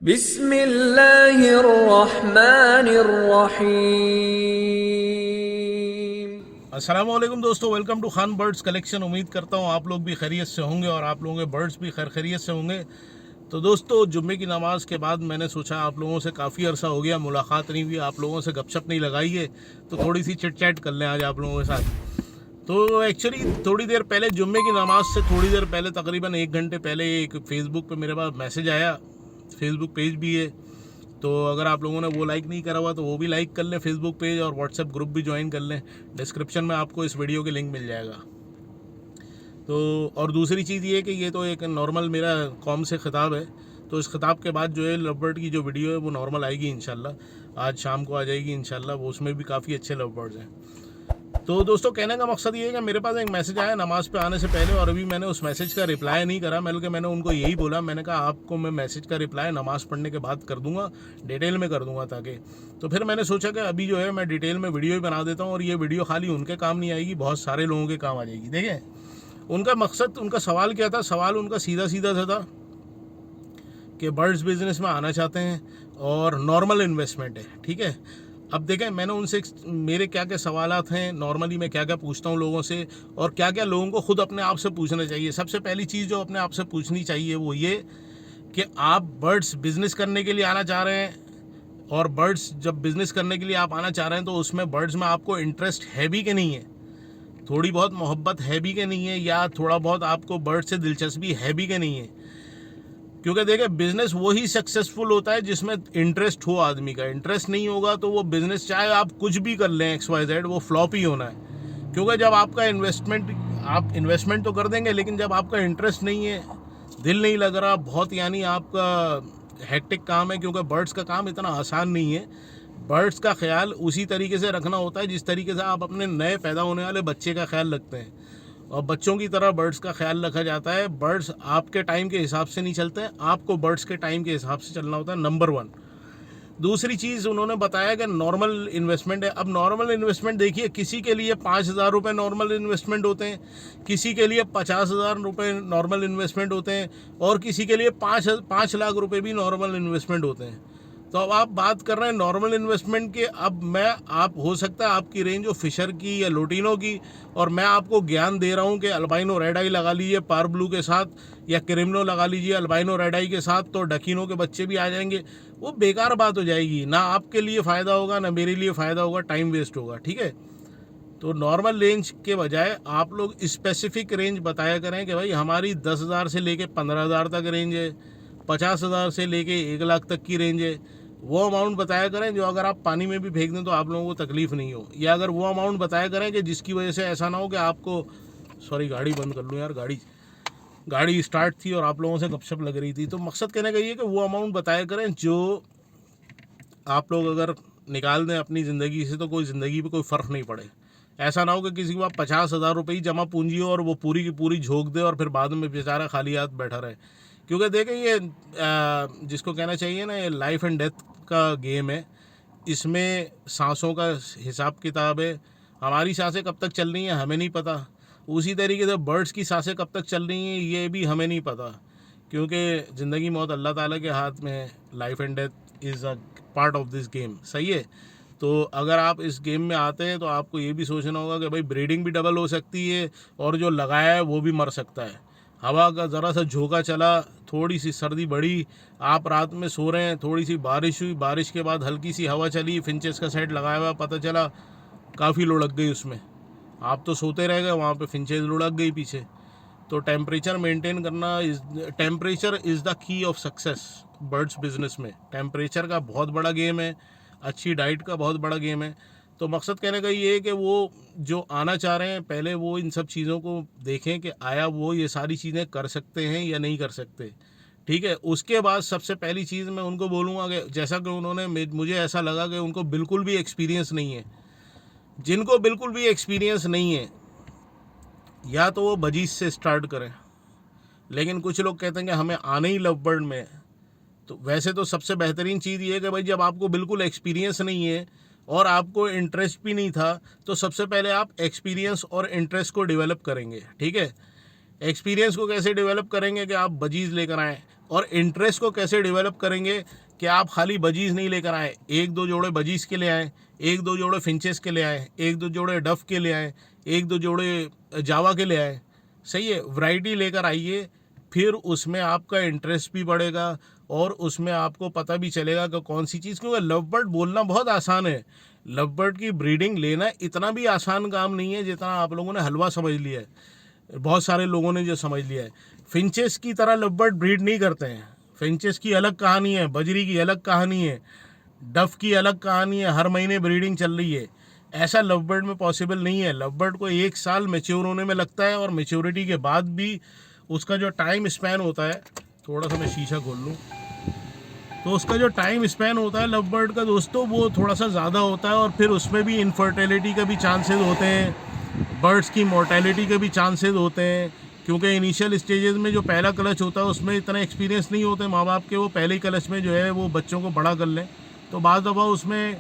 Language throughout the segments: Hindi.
बिस्मिल्लाहिर्रहमानिर्रहीम। अस्सलामुअलैकुम दोस्तों, welcome to Khan birds collection. उम्मीद करता हूँ आप लोग भी खैरियत से होंगे और आप लोगों के बर्ड्स भी खैरियत से होंगे। तो दोस्तों, जुम्मे की नमाज़ के बाद मैंने सोचा आप लोगों से काफ़ी अरसा हो गया मुलाकात नहीं हुई, आप लोगों से गपशप नहीं लगाई है, तो थोड़ी सी चिट चैट कर लें आज आप लोगों के साथ। तो एक्चुअली थोड़ी देर पहले, जुम्मे की नमाज से थोड़ी देर पहले, तकरीबन 1 घंटे पहले, एक फ़ेसबुक पे मेरे पास मैसेज आया। फेसबुक पेज भी है, तो अगर आप लोगों ने वो लाइक नहीं करा हुआ तो वो भी लाइक कर लें फेसबुक पेज, और व्हाट्सएप ग्रुप भी ज्वाइन कर लें। डिस्क्रिप्शन में आपको इस वीडियो के लिंक मिल जाएगा। तो और दूसरी चीज़ ये है कि ये तो एक नॉर्मल मेरा कॉम से ख़िताब है, तो इस ख़िताब के बाद जो है लव बर्ड की जो वीडियो है वो नॉर्मल आएगी इंशाल्लाह। आज शाम को आ जाएगी इंशाल्लाह। वो उसमें भी काफ़ी अच्छे लव बर्ड्स हैं। तो दोस्तों, कहने का मकसद ये है कि मेरे पास एक मैसेज आया नमाज़ पे आने से पहले, और अभी मैंने उस मैसेज का रिप्लाई नहीं करा। बल्कि मैंने उनको यही बोला, मैंने कहा आपको मैं मैसेज का रिप्लाई नमाज़ पढ़ने के बाद कर दूंगा, डिटेल में कर दूंगा ताकि। तो फिर मैंने सोचा कि अभी जो है मैं डिटेल में वीडियो ही बना देता हूँ, और ये वीडियो खाली उनके काम नहीं आएगी, बहुत सारे लोगों के काम आ जाएगी। देखें उनका मकसद, उनका सवाल क्या था। सवाल उनका सीधा सीधा था कि बर्ड्स बिजनेस में आना चाहते हैं और नॉर्मल इन्वेस्टमेंट है, ठीक है। अब देखें, मैंने उनसे मेरे क्या क्या सवालात हैं, नॉर्मली मैं क्या क्या पूछता हूँ लोगों से, और क्या क्या लोगों को खुद अपने आप से पूछना चाहिए। सबसे पहली चीज़ जो अपने आप से पूछनी चाहिए वो ये कि आप बर्ड्स बिजनेस करने के लिए आना चाह रहे हैं, और बर्ड्स जब बिजनेस करने के लिए आप आना चाह रहे हैं तो उसमें बर्ड्स में आपको इंटरेस्ट है भी कि नहीं है, थोड़ी बहुत मोहब्बत है भी कि नहीं है, या थोड़ा बहुत आपको बर्ड से दिलचस्पी है भी कि नहीं है। क्योंकि देखिए, बिजनेस वही सक्सेसफुल होता है जिसमें इंटरेस्ट हो आदमी का। इंटरेस्ट नहीं होगा तो वो बिजनेस, चाहे आप कुछ भी कर लें XYZ, वो फ्लॉप ही होना है। क्योंकि जब आपका आप इन्वेस्टमेंट तो कर देंगे, लेकिन जब आपका इंटरेस्ट नहीं है, दिल नहीं लग रहा, बहुत यानी आपका हेक्टिक काम है, क्योंकि बर्ड्स का काम इतना आसान नहीं है। बर्ड्स का ख्याल उसी तरीके से रखना होता है जिस तरीके से आप अपने नए पैदा होने वाले बच्चे का ख्याल रखते हैं, और बच्चों की तरह बर्ड्स का ख्याल रखा जाता है। बर्ड्स आपके टाइम के हिसाब से नहीं चलते हैं, आपको बर्ड्स के टाइम के हिसाब से चलना होता है, नंबर 1। दूसरी चीज़ उन्होंने बताया कि नॉर्मल इन्वेस्टमेंट है। अब नॉर्मल इन्वेस्टमेंट देखिए, किसी के लिए 5,000 रुपये नॉर्मल इन्वेस्टमेट होते हैं, किसी के लिए 50,000 रुपये नॉर्मल इन्वेस्टमेंट होते हैं, और किसी के लिए 5 लाख रुपये भी नॉर्मल इन्वेस्टमेंट होते हैं। तो अब आप बात कर रहे हैं नॉर्मल इन्वेस्टमेंट के। अब आप हो सकता है आपकी रेंज हो फिशर की या लोटिनो की, और मैं आपको ज्ञान दे रहा हूं कि अल्बाइनो रेड आई लगा लीजिए पार ब्लू के साथ, या क्रिमिनो लगा लीजिए अल्बाइनो रेड आई के साथ, तो डकीनो के बच्चे भी आ जाएंगे। वो बेकार बात हो जाएगी, ना आपके लिए फ़ायदा होगा ना मेरे लिए फ़ायदा होगा, टाइम वेस्ट होगा, ठीक है। तो नॉर्मल रेंज के बजाय आप लोग स्पेसिफिक रेंज बताया करें कि भाई हमारी 10,000 से लेके 15,000 तक रेंज है, 50,000 से लेके 1 लाख तक की रेंज है। वो अमाउंट बताया करें जो अगर आप पानी में भी फेंक दें तो आप लोगों को तकलीफ़ नहीं हो, या अगर वो अमाउंट बताया करें कि जिसकी वजह से ऐसा ना हो कि आपको, सॉरी गाड़ी बंद कर लूँ यार, गाड़ी स्टार्ट थी और आप लोगों से गपशप लग रही थी। तो मकसद कहने का ये कि वो अमाउंट बताया करें जो आप लोग अगर निकाल दें अपनी ज़िंदगी से तो कोई ज़िंदगी पे कोई फ़र्क नहीं पड़े। ऐसा ना हो कि किसी के पास 50,000 रुपये ही जमा पूंजी हो और वो पूरी की पूरी झोंक दे और फिर बाद में बेचारा खाली हाथ बैठा रहे। क्योंकि देखें, ये जिसको कहना चाहिए ना, ये लाइफ एंड डेथ का गेम है। इसमें सांसों का हिसाब किताब है। हमारी सांसें कब तक चल रही हैं हमें नहीं पता, उसी तरीके से बर्ड्स की सांसें कब तक चल रही हैं ये भी हमें नहीं पता। क्योंकि ज़िंदगी मौत अल्लाह ताला के हाथ में है। Life and death is a part of this game, सही है। तो अगर आप इस गेम में आते हैं तो आपको ये भी सोचना होगा कि भाई ब्रीडिंग भी डबल हो सकती है, और जो लगाया है वो भी मर सकता है। हवा का ज़रा सा झोंका चला, थोड़ी सी सर्दी बढ़ी, आप रात में सो रहे हैं, थोड़ी सी बारिश हुई, बारिश के बाद हल्की सी हवा चली, फिंचेस का सेट लगाया हुआ, पता चला काफ़ी लुढ़क गई उसमें। आप तो सोते रह गए, वहाँ पे फिंचेस लुढ़क गई पीछे। तो टेम्परेचर मेंटेन करना, temperature is the key of success birds business में। टेम्परेचर का बहुत बड़ा गेम है, अच्छी डाइट का बहुत बड़ा गेम है। तो मकसद कहने का ये है कि वो जो आना चाह रहे हैं पहले वो इन सब चीज़ों को देखें कि आया वो ये सारी चीज़ें कर सकते हैं या नहीं कर सकते, ठीक है। उसके बाद सबसे पहली चीज़ मैं उनको बोलूँगा कि जैसा कि उन्होंने, मुझे ऐसा लगा कि उनको बिल्कुल भी एक्सपीरियंस नहीं है। जिनको बिल्कुल भी एक्सपीरियंस नहीं है, या तो वो बजीज से स्टार्ट करें। लेकिन कुछ लोग कहते हैं कि हमें आने ही लव बर्ड में। तो वैसे तो सबसे बेहतरीन चीज़ ये है कि भाई जब आपको बिल्कुल एक्सपीरियंस नहीं है और आपको इंटरेस्ट भी नहीं था, तो सबसे पहले आप एक्सपीरियंस और इंटरेस्ट को डेवलप करेंगे, ठीक है। एक्सपीरियंस को कैसे डेवलप करेंगे कि आप बजीज लेकर आएँ, और इंटरेस्ट को कैसे डेवलप करेंगे कि आप खाली बजीज नहीं लेकर आए, एक दो जोड़े बजीज के ले आए, एक दो जोड़े फिंचेस के ले आए, एक दो जोड़े डफ के ले आए, एक दो जोड़े जावा के ले आए। सही है, वैरायटी लेकर आइए, फिर उसमें आपका इंटरेस्ट भी बढ़ेगा और उसमें आपको पता भी चलेगा कि कौन सी चीज़। क्योंकि लव बर्ड बोलना बहुत आसान है, लव बर्ड की ब्रीडिंग लेना इतना भी आसान काम नहीं है जितना आप लोगों ने हलवा समझ लिया है, बहुत सारे लोगों ने जो समझ लिया है। फिंचेस की तरह लव बर्ड ब्रीड नहीं करते हैं, फिंचेस की अलग कहानी है, बजरी की अलग कहानी है, डफ की अलग कहानी है, हर महीने ब्रीडिंग चल रही है। ऐसा लव बर्ड में पॉसिबल नहीं है। लव बर्ड को 1 साल मैच्योर होने में लगता है और मैच्योरिटी के बाद भी उसका जो टाइम स्पैन होता है, थोड़ा सा मैं शीशा खोल लूँ, तो उसका जो टाइम स्पैन होता है लव बर्ड का दोस्तों वो थोड़ा सा ज़्यादा होता है। और फिर उसमें भी इनफर्टिलिटी का भी चांसेस होते हैं, बर्ड्स की मोर्टेलिटी के भी चांसेस होते हैं, क्योंकि इनिशियल स्टेजेस में जो पहला क्लच होता है उसमें इतना एक्सपीरियंस नहीं होते माँ बाप के, वो पहले ही क्लच में जो है वो बच्चों को बड़ा कर लें, तो बाद दफ़ा उसमें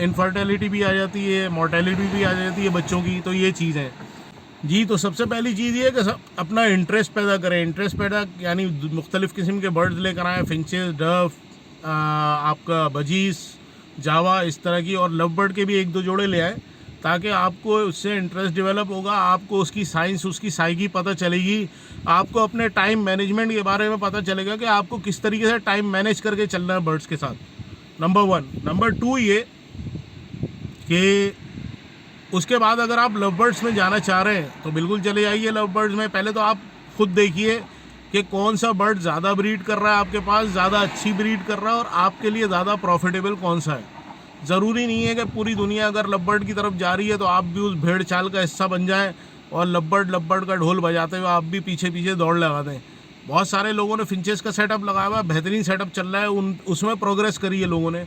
इनफर्टिलिटी भी आ जाती है, मोर्टेलिटी भी आ जाती है बच्चों की। तो ये चीज़ है जी। तो सबसे पहली चीज़ ये है कि अपना इंटरेस्ट पैदा करें, इंटरेस्ट पैदा यानी मुख्तलिफ़ किस्म के बर्ड्स लेकर आएँ, फिंचेस, डफ, आपका बजीस, जावा, इस तरह की, और लव बर्ड के भी 1-2 जोड़े ले आए, ताकि आपको उससे इंटरेस्ट डेवलप होगा, आपको उसकी साइंस, उसकी साइकी पता चलेगी, आपको अपने टाइम मैनेजमेंट के बारे में पता चलेगा कि आपको किस तरीके से टाइम मैनेज करके चलना है बर्ड्स के साथ, नंबर 1। नंबर 2 ये कि उसके बाद अगर आप लव बर्ड्स में जाना चाह रहे हैं तो बिल्कुल चले जाइए लव बर्ड्स में। पहले तो आप खुद देखिए कि कौन सा बर्ड ज़्यादा ब्रीड कर रहा है आपके पास, ज़्यादा अच्छी ब्रीड कर रहा है और आपके लिए ज़्यादा प्रॉफिटेबल कौन सा है। ज़रूरी नहीं है कि पूरी दुनिया अगर लव बर्ड की तरफ जा रही है तो आप भी उस भेड़ चाल का हिस्सा बन जाएं और लव बर्ड का ढोल बजाते हुए आप भी पीछे पीछे दौड़ लगा दें। बहुत सारे लोगों ने फिंचेस का सेटअप लगाया हुआ है, बेहतरीन सेटअप चल रहा है, उसमें प्रोग्रेस करी है लोगों ने,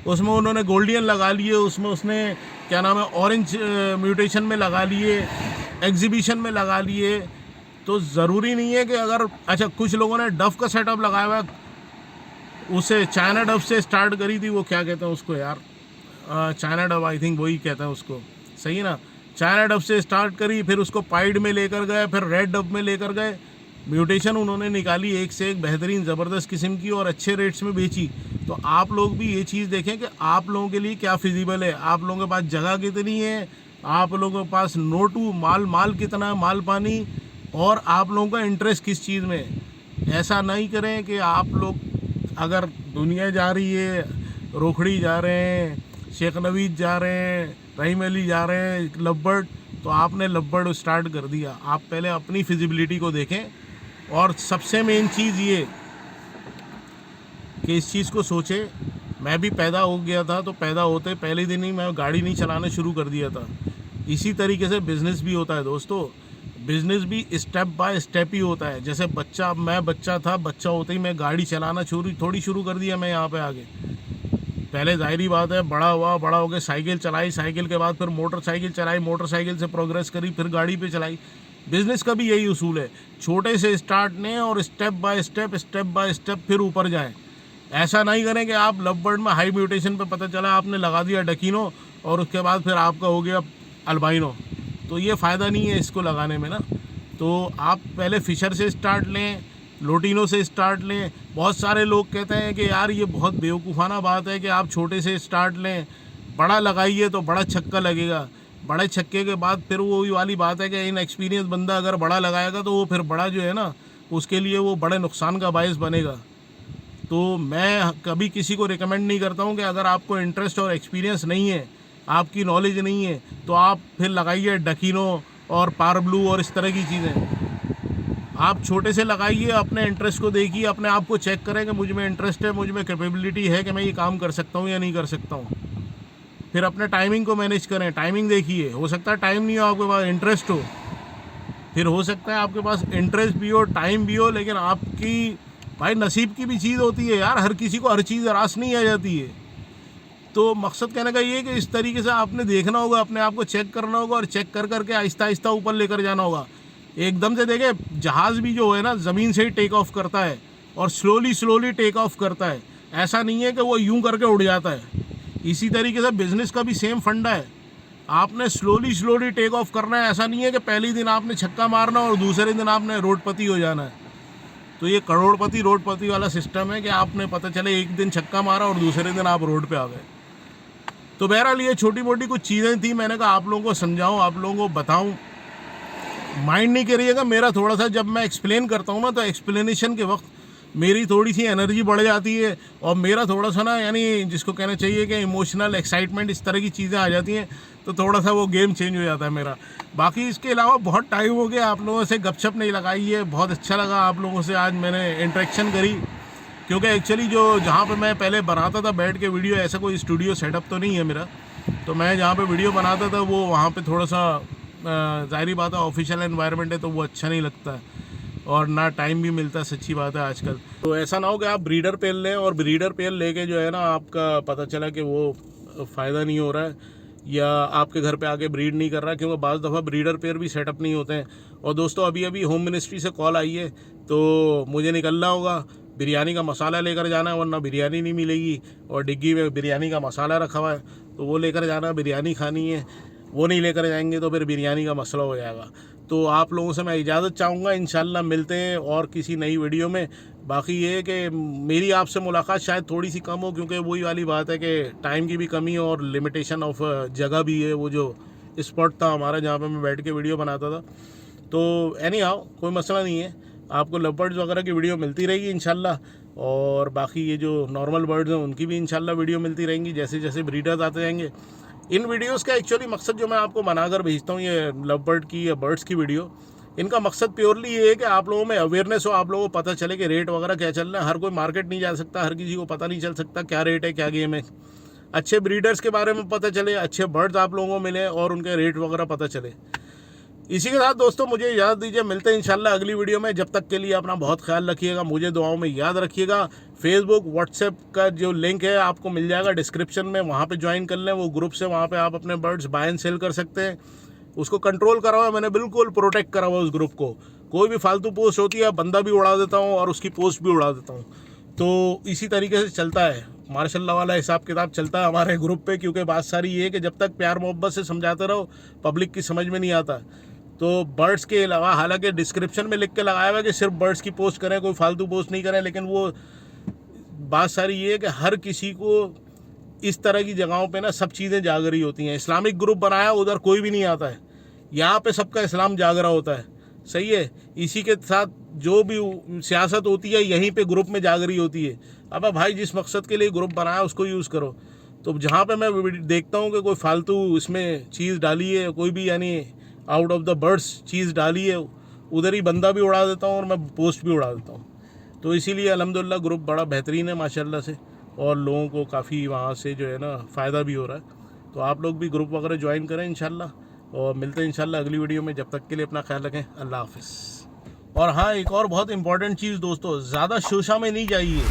उसमें उन्होंने गोल्डियन लगा लिए, उसमें उसने क्या नाम है ऑरेंज म्यूटेशन में लगा लिए, एग्जीबिशन में लगा लिए। तो ज़रूरी नहीं है कि अगर अच्छा कुछ लोगों ने डफ का सेटअप लगाया हुआ, उसे चाइना डफ से स्टार्ट करी थी, वो क्या कहते हैं उसको यार, चाइना डफ, आई थिंक वही कहते हैं उसको, सही है ना। चाइना डफ से स्टार्ट करी, फिर उसको पाइड में लेकर गए, फिर रेड डफ में लेकर गए, म्यूटेशन उन्होंने निकाली एक से एक बेहतरीन ज़बरदस्त किस्म की और अच्छे रेट्स में बेची। तो आप लोग भी ये चीज़ देखें कि आप लोगों के लिए क्या फिजिबल है, आप लोगों के पास जगह कितनी है, आप लोगों के पास नोटू माल कितना है, माल पानी, और आप लोगों का इंटरेस्ट किस चीज़ में है। ऐसा नहीं करें कि आप लोग अगर दुनिया जा रही है, रोखड़ी जा रहे हैं, शेख नवीद जा रहे हैं, रहीम अली जा रहे हैं लव बर्ड, तो आपने लव बर्ड स्टार्ट कर दिया। आप पहले अपनी फिजिबिलिटी को देखें। और सबसे मेन चीज़ ये कि इस चीज़ को सोचें, मैं भी पैदा हो गया था तो पैदा होते पहले दिन ही मैं गाड़ी नहीं चलाना शुरू कर दिया था। इसी तरीके से बिज़नेस भी होता है दोस्तों, बिज़नेस भी स्टेप बाय स्टेप ही होता है। जैसे मैं बच्चा था, बच्चा होते ही मैं गाड़ी चलाना थोड़ी शुरू कर दिया मैं यहाँ पे आगे। पहले ज़ाहिरी बात है बड़ा हो गया, साइकिल चलाई, साइकिल के बाद फिर मोटरसाइकिल चलाई, मोटरसाइकिल से प्रोग्रेस करी, फिर गाड़ी पे चलाई। बिज़नेस का भी यही उसूल है, छोटे से स्टार्ट लें और स्टेप बाय स्टेप फिर ऊपर जाएं। ऐसा नहीं करें कि आप लव बर्ड में हाई म्यूटेशन पे पता चला आपने लगा दिया डकीनो और उसके बाद फिर आपका हो गया अल्बाइनो, तो ये फ़ायदा नहीं है इसको लगाने में ना। तो आप पहले फ़िशर से स्टार्ट लें, लोटिनो से स्टार्ट लें। बहुत सारे लोग कहते हैं कि यार ये बहुत बेवकूफ़ाना बात है कि आप छोटे से स्टार्ट लें, बड़ा लगाइए तो बड़ा छक्का लगेगा। बड़े छक्के के बाद फिर वो वाली बात है कि इन एक्सपीरियंस बंदा अगर बड़ा लगाएगा तो वो फिर बड़ा जो है ना उसके लिए वो बड़े नुकसान का बायस बनेगा। तो मैं कभी किसी को रिकमेंड नहीं करता हूँ कि अगर आपको इंटरेस्ट और एक्सपीरियंस नहीं है, आपकी नॉलेज नहीं है, तो आप फिर लगाइए डकीनो और पार ब्लू और इस तरह की चीज़ें। आप छोटे से लगाइए, अपने इंटरेस्ट को देखिए, अपने आप को चेक करें कि मुझ में इंटरेस्ट है, मुझ में कैपेबिलिटी है कि मैं ये काम कर सकता हूँ या नहीं कर सकता हूँ। फिर अपने टाइमिंग को मैनेज करें, टाइमिंग देखिए। हो सकता है टाइम नहीं हो आपके पास, इंटरेस्ट हो, फिर हो सकता है आपके पास इंटरेस्ट भी हो, टाइम भी हो, लेकिन आपकी भाई नसीब की भी चीज़ होती है यार, हर किसी को हर चीज़ रास नहीं आ जाती है। तो मकसद कहने का ये है कि इस तरीके से आपने देखना होगा, अपने आप को चेक करना होगा और चेक कर करके आहिस्ता आहिस्ता ऊपर लेकर जाना होगा। एकदम से देखे जहाज़ भी जो है ना ज़मीन से ही टेक ऑफ करता है और स्लोली टेक ऑफ करता है, ऐसा नहीं है कि वो यूं करके उड़ जाता है। इसी तरीके से बिज़नेस का भी सेम फंडा है, आपने स्लोली टेक ऑफ करना है। ऐसा नहीं है कि पहले दिन आपने छक्का मारना और दूसरे दिन आपने रोडपति हो जाना है। तो ये करोड़पति रोडपति वाला सिस्टम है कि आपने पता चले एक दिन छक्का मारा और दूसरे दिन आप रोड पे आ गए। तो बहरहाल ये छोटी मोटी कुछ चीज़ें थी, मैंने कहा आप लोगों को समझाऊं, आप लोगों को बताऊं। माइंड नहीं करिएगा मेरा, थोड़ा सा जब मैं एक्सप्लेन करता हूँ ना तो एक्सप्लेनेशन के वक्त मेरी थोड़ी सी एनर्जी बढ़ जाती है और मेरा थोड़ा सा ना, यानी जिसको कहना चाहिए कि इमोशनल एक्साइटमेंट, इस तरह की चीज़ें आ जाती हैं, तो थोड़ा सा वो गेम चेंज हो जाता है मेरा। बाकी इसके अलावा बहुत टाइम हो गया आप लोगों से गपशप नहीं लगाई है, बहुत अच्छा लगा आप लोगों से आज मैंने इंटरेक्शन करी, क्योंकि एक्चुअली जो जहाँ पे मैं पहले बनाता था बैठ के वीडियो, ऐसा कोई स्टूडियो सेटअप तो नहीं है मेरा, तो मैं जहाँ पे वीडियो बनाता था वो वहाँ पे थोड़ा सा ज़ाहिरी बात है ऑफिशियल एनवायरनमेंट है, तो वो अच्छा नहीं लगता है और ना टाइम भी मिलता है, सच्ची बात है आजकल। तो ऐसा ना हो कि आप ब्रीडर पेल लें और ब्रीडर पेल लेके जो है ना आपका पता चला कि वो फ़ायदा नहीं हो रहा है या आपके घर पे आके ब्रीड नहीं कर रहा है, क्योंकि बाज़ दफ़ा ब्रीडर पेयर भी सेटअप नहीं होते हैं। और दोस्तों अभी अभी होम मिनिस्ट्री से कॉल आई है, तो मुझे निकलना होगा, बिरयानी का मसाला लेकर जाना है वरना बिरयानी नहीं मिलेगी, और डिग्गी में बिरयानी का मसाला रखा हुआ है तो वो लेकर जाना, बिरयानी खानी है, वो नहीं लेकर जाएंगे तो फिर बिरयानी का मसला हो जाएगा। तो आप लोगों से मैं इजाज़त चाहूँगा, इंशाल्लाह मिलते हैं और किसी नई वीडियो में। बाकी ये है कि मेरी आपसे मुलाकात शायद थोड़ी सी कम हो, क्योंकि वही वाली बात है कि टाइम की भी कमी है और लिमिटेशन ऑफ जगह भी है। वो जो स्पॉट था हमारा जहाँ पे मैं बैठ के वीडियो बनाता था, तो एनी हाउ कोई मसला नहीं है, आपको लव बर्ड्स वगैरह की वीडियो मिलती रहेगी इंशाल्लाह। और बाकी ये जो नॉर्मल बर्ड्स हैं उनकी भी इंशाल्लाह वीडियो मिलती रहेंगी जैसे जैसे ब्रीडर्स आते जाएंगे। इन वीडियोस का एक्चुअली मकसद जो मैं आपको बनाकर भेजता हूँ, ये लव बर्ड की या बर्ड्स की वीडियो, इनका मकसद प्योरली ये है कि आप लोगों में अवेयरनेस हो, आप लोगों को पता चले कि रेट वगैरह क्या चल रहा है। हर कोई मार्केट नहीं जा सकता, हर किसी को पता नहीं चल सकता क्या रेट है क्या गेम है। अच्छे ब्रीडर्स के बारे में पता चले, अच्छे बर्ड्स आप लोगों को मिले और उनके रेट वगैरह पता चले। इसी के साथ दोस्तों मुझे इजाज़त दीजिए, मिलते हैं इंशाल्लाह अगली वीडियो में। जब तक के लिए अपना बहुत ख्याल रखिएगा, मुझे दुआओं में याद रखिएगा। फेसबुक व्हाट्सएप का जो लिंक है आपको मिल जाएगा डिस्क्रिप्शन में, वहाँ पे ज्वाइन कर लें वो ग्रुप से, वहाँ पे आप अपने बर्ड्स बाय एंड सेल कर सकते हैं। उसको कंट्रोल करा हुआ है मैंने, बिल्कुल प्रोटेक्ट करा हुआ है उस ग्रुप को। कोई भी फालतू पोस्ट होती है बंदा भी उड़ा देता हूँ और उसकी पोस्ट भी उड़ा देता हूँ। तो इसी तरीके से चलता है, मार्शल्लाह वाला हिसाब किताब चलता है हमारे ग्रुप पे, क्योंकि बात सारी ये है कि जब तक प्यार मोहब्बत से समझाते रहो पब्लिक की समझ में नहीं आता। तो बर्ड्स के अलावा, हालांकि डिस्क्रिप्शन में लिख के लगाया हुआ है कि सिर्फ बर्ड्स की पोस्ट करें, कोई फालतू पोस्ट नहीं करें, लेकिन वो बात सारी ये है कि हर किसी को इस तरह की जगहों पे ना सब चीज़ें जाग रही होती हैं। इस्लामिक ग्रुप बनाया, उधर कोई भी नहीं आता है, यहाँ पे सबका इस्लाम जाग रहा होता है, सही है। इसी के साथ जो भी सियासत होती है यहीं पे ग्रुप में जाग रही होती है। अब भाई जिस मकसद के लिए ग्रुप बनाया उसको यूज़ करो। तो जहाँ पे मैं देखता हूँ कि कोई फालतू इसमें चीज़ डाली है, कोई भी यानी आउट ऑफ द बर्ड्स चीज़ डाली है, उधर ही बंदा भी उड़ा देता हूँ और मैं पोस्ट भी उड़ा देता हूँ। तो इसीलिए अल्हम्दुलिल्लाह ग्रुप बड़ा बेहतरीन है माशाल्लाह से, और लोगों को काफ़ी वहाँ से जो है ना फ़ायदा भी हो रहा है। तो आप लोग भी ग्रुप वगैरह ज्वाइन करें इंशाल्लाह, और मिलते हैं इंशाल्लाह अगली वीडियो में। जब तक के लिए अपना ख्याल रखें, अल्लाह हाफिज़। और हाँ, एक और बहुत इंपॉर्टेंट चीज़ दोस्तों, ज़्यादा शोशा में नहीं जाइए।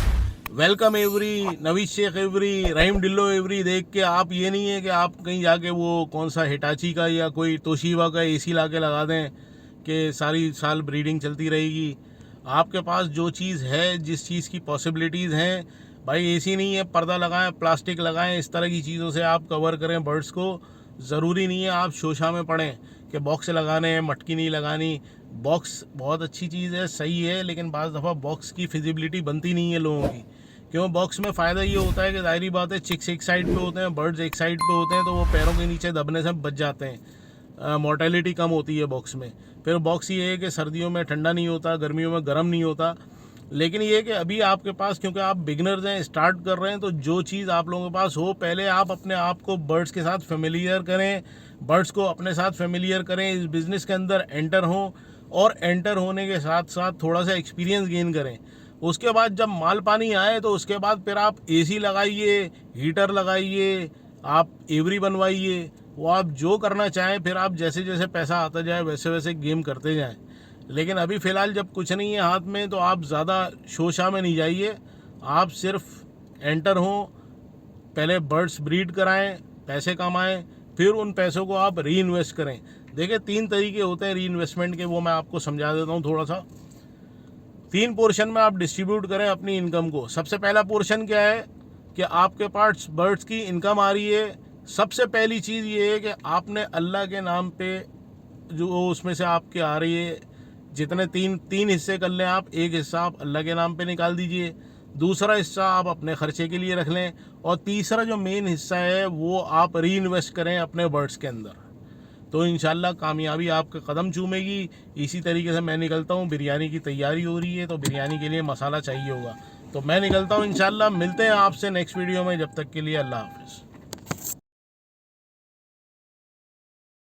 Welcome every, Naveed Sheikh every, Rahim Dillo every देख के आप ये नहीं है कि आप कहीं जाके वो कौन सा हिटाची का या कोई तोशिबा का एसी ला के लगा दें कि सारी साल ब्रीडिंग चलती रहेगी। आपके पास जो चीज़ है, जिस चीज़ की पॉसिबिलिटीज़ हैं, भाई एसी नहीं है, पर्दा लगाएं, प्लास्टिक लगाएं, इस तरह की चीज़ों से आप कवर करें बर्ड्स को। ज़रूरी नहीं है आप शोशा में पड़ें कि बॉक्स लगाने हैं, मटकी नहीं लगानी। बॉक्स बहुत अच्छी चीज़ है, सही है, लेकिन बाज़ दफ़ा बॉक्स की फिजिबिलिटी बनती नहीं है लोगों की। क्यों? बॉक्स में फ़ायदा ये होता है कि ज़ाहिरी बात है चिक्स एक साइड पे होते हैं, बर्ड्स एक साइड पे होते हैं, तो वो पैरों के नीचे दबने से बच जाते हैं, मोर्टेलिटी कम होती है बॉक्स में। फिर बॉक्स ये है कि सर्दियों में ठंडा नहीं होता, गर्मियों में गर्म नहीं होता। लेकिन ये है कि अभी आपके पास, क्योंकि आप बिगनर्स हैं, स्टार्ट कर रहे हैं, तो जो चीज़ आप लोगों के पास हो, पहले आप अपने आप को बर्ड्स के साथ फेमिलियर करें, बर्ड्स को अपने साथ फेमिलियर करें, इस बिज़नेस के अंदर एंटर हों, और एंटर होने के साथ साथ थोड़ा सा एक्सपीरियंस गेन करें। उसके बाद जब माल पानी आए तो उसके बाद फिर आप एसी लगाइए, हीटर लगाइए, आप एवरी बनवाइए, वो आप जो करना चाहें, फिर आप जैसे जैसे पैसा आता जाए वैसे वैसे गेम करते जाएं। लेकिन अभी फ़िलहाल जब कुछ नहीं है हाथ में, तो आप ज़्यादा शोशा में नहीं जाइए, आप सिर्फ एंटर हों, पहले बर्ड्स ब्रीड कराएं, पैसे कमाएं, फिर उन पैसों को आप री इन्वेस्ट करें। देखिए 3 तरीके होते हैं री इन्वेस्टमेंट के, वो मैं आपको समझा देता हूँ थोड़ा सा। 3 पोर्शन में आप डिस्ट्रीब्यूट करें अपनी इनकम को। सबसे पहला पोर्शन क्या है कि आपके पास बर्ड्स की इनकम आ रही है। सबसे पहली चीज़ ये है कि आपने अल्लाह के नाम पे जो उसमें से आपके आ रही है जितने तीन हिस्से कर लें आप, एक हिस्सा आप अल्लाह के नाम पे निकाल दीजिए, दूसरा हिस्सा आप अपने खर्चे के लिए रख लें, और तीसरा जो मेन हिस्सा है वो आप री इन्वेस्ट करें अपने बर्ड्स के अंदर। तो इंशाल्लाह कामयाबी आपका कदम चूमेगी। इसी तरीके से मैं निकलता हूँ, बिरयानी की तैयारी हो रही है, तो बिरयानी के लिए मसाला चाहिए होगा। तो मैं निकलता हूँ, इंशाल्लाह मिलते हैं आपसे नेक्स्ट वीडियो में। जब तक के लिए अल्लाह हाफ़िज़।